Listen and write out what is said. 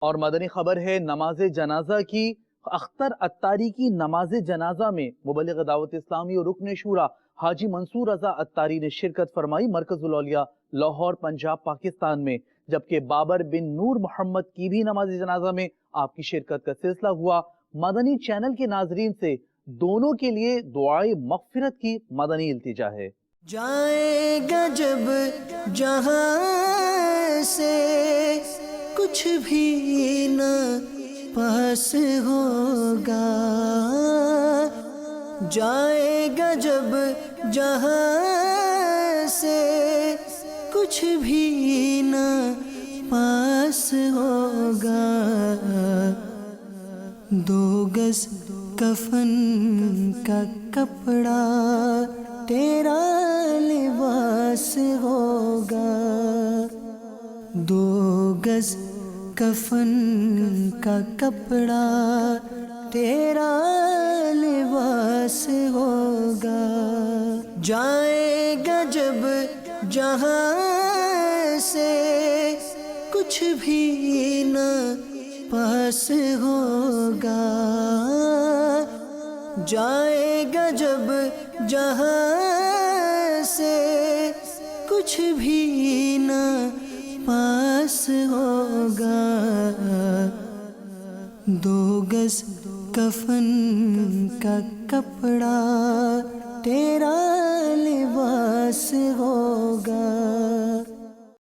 اور مدنی خبر ہے نماز جنازہ کی۔ اختر عطاری کی نماز جنازہ میں مبلغ دعوت اسلامی اور رکن شورا حاجی منصور رضا عطاری نے شرکت فرمائی مرکز الاولیاء لاہور پنجاب پاکستان میں، جبکہ بابر بن نور محمد کی بھی نماز جنازہ میں آپ کی شرکت کا سلسلہ ہوا۔ مدنی چینل کے ناظرین سے دونوں کے لیے دعائے مغفرت کی مدنی التجا ہے۔ جائے گا جب جہاں سے کچھ بھی نہ پاس ہوگا، جائے گا جب جہاں سے کچھ بھی نہ پاس ہوگا، 2 گز کفن کا کپڑا تیرا لباس ہوگا، 2 گز کفن کا کپڑا تیرا لباس ہوگا، جائے گا جب جہاں سے کچھ بھی نہ پاس ہوگا، جائے گا جب جہاں سے کچھ بھی نہ پاس ہوگا، 2 گز کفن کا کپڑا تیرا لباس ہوگا۔